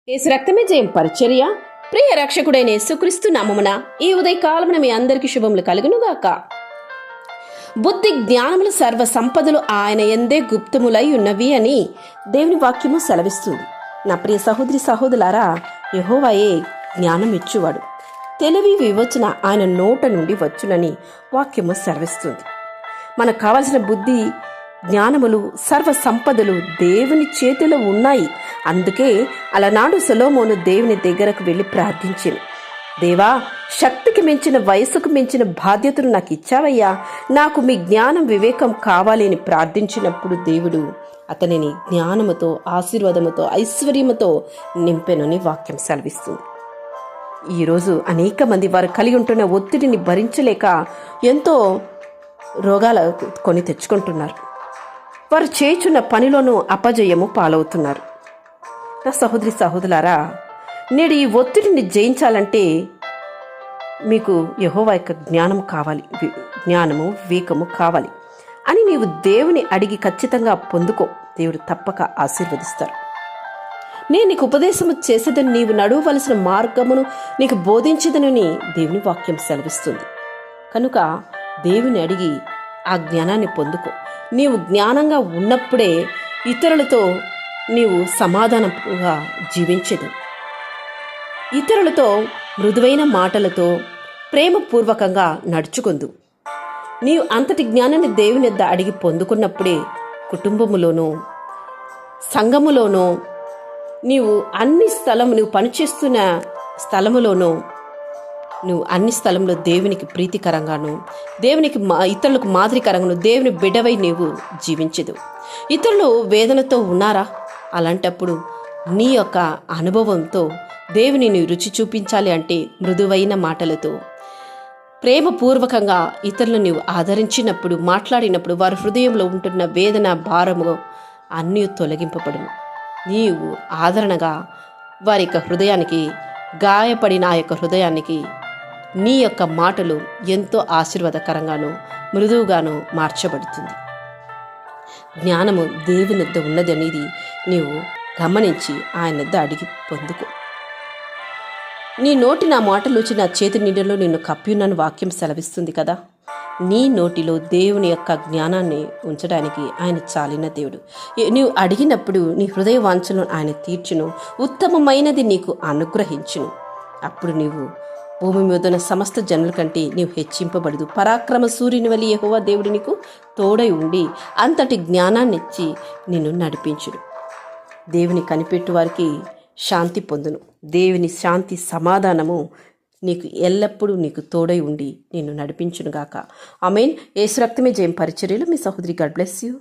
యేసు రక్తమే జయం పరిచర్య. ప్రియ రక్షకుడైన యేసుక్రీస్తు నామమున ఈ ఉదయకాలమున మీ అందరికీ శుభములు కలుగునుగాక. బుద్ధి జ్ఞానములు సర్వ సంపదలు ఆయన యందే గుప్తములై ఉన్నవి అని దేవుని వాక్యము సెలవిస్తుంది. నా ప్రియ సహోదరి సహోదరులారా, యెహోవాయే జ్ఞానం ఇచ్చువాడు, తెలివి వివచన ఆయన నోట నుండి వచ్చునని వాక్యము సెలవిస్తుంది. మనకు కావలసిన బుద్ధి జ్ఞానములు సర్వ సంపదలు దేవుని చేతిలో ఉన్నాయి. అందుకే అలనాడు సొలొమోను దేవుని దగ్గరకు వెళ్ళి ప్రార్థించింది, దేవా, శక్తికి మించిన వయసుకు మించిన బాధ్యతను నాకు ఇచ్చావయ్యా, నాకు మీ జ్ఞానం వివేకం కావాలి అని ప్రార్థించినప్పుడు దేవుడు అతనిని జ్ఞానముతో ఆశీర్వాదముతో ఐశ్వర్యముతో నింపెనని వాక్యం సెలవిస్తుంది. ఈరోజు అనేక మంది వారు కలిగి ఉంటున్న ఒత్తిడిని భరించలేక ఎంతో రోగాలు కొని తెచ్చుకుంటున్నారు. వారు చేయుచున్న పనిలోనూ అపజయము పాలవుతున్నారు. నా సహోదరి సహోదరులారా, నేడు ఈ ఒత్తిడిని జయించాలంటే మీకు యెహోవా యొక్క జ్ఞానం కావాలి, జ్ఞానము వివేకము కావాలి అని నీవు దేవుని అడిగి ఖచ్చితంగా పొందుకో. దేవుడు తప్పక ఆశీర్వదిస్తారు. నేను నీకు ఉపదేశము చేసేదని నీవు నడవవలసిన మార్గమును నీకు బోధించదనని దేవుని వాక్యం సెలవిస్తుంది. కనుక దేవుని అడిగి ఆ జ్ఞానాన్ని పొందుకో. నీవు జ్ఞానంగా ఉన్నప్పుడే ఇతరులతో నీవు సమాధానంగా జీవించదు. ఇతరులతో మృదువైన మాటలతో ప్రేమపూర్వకంగా నడుచుకుందు. నీవు అంతటి జ్ఞానాన్ని దేవుని వద్ద అడిగి పొందుకున్నప్పుడే కుటుంబములోనూ సంఘములోనూ నీవు నువ్వు పనిచేస్తున్న స్థలములోనూ నువ్వు అన్ని స్థలంలో దేవునికి ప్రీతికరంగాను దేవునికి ఇతరులకు మాదిరికరంగాను దేవుని బిడ్డవై నీవు జీవించదు. ఇతరులు వేదనతో ఉన్నారా? అలాంటప్పుడు నీ యొక్క అనుభవంతో దేవుని నీ రుచి చూపించాలి అంటే మృదువైన మాటలతో ప్రేమపూర్వకంగా ఇతరులను నీవు ఆదరించినప్పుడు, మాట్లాడినప్పుడు వారి హృదయంలో ఉంటున్న వేదన భారము అన్నీ తొలగింపబడును. నీవు ఆదరణగా వారి యొక్క హృదయానికి, గాయపడిన ఆ యొక్క హృదయానికి నీ యొక్క మాటలు ఎంతో ఆశీర్వాదకరంగాను మృదువుగాను మార్చబడుతుంది. జ్ఞానము దేవుని వద్ద ఉన్నది అనేది నీవు గమనించి ఆయన వద్ద అడిగి పొందుకో. నీ నోటి నా మాటలు వచ్చి నా చేతి నీడలో నిన్ను కప్పియున్నాను వాక్యం సెలవిస్తుంది కదా. నీ నోటిలో దేవుని యొక్క జ్ఞానాన్ని ఉంచడానికి ఆయన చాలిన దేవుడు. నీవు అడిగినప్పుడు నీ హృదయ వాంఛను ఆయన తీర్చును, ఉత్తమమైనది నీకు అనుగ్రహించును. అప్పుడు నీవు భూమి మీదున్న సమస్త జనుల కంటే నీవు హెచ్చింపబడదు. పరాక్రమ సూర్యుని వలె యెహోవా దేవుడు నీకు తోడై ఉండి అంతటి జ్ఞానాన్నిచ్చి నిన్ను నడిపించును. దేవుని కనిపెట్టు వారికి శాంతి పొందును. దేవుని శాంతి సమాధానము నీకు ఎల్లప్పుడూ నీకు తోడై ఉండి నిన్ను నడిపించునుగాక. ఆమేన్. యేసు రక్తమే జయం పరిచర్యలు. మీ సహోదరి. God bless you.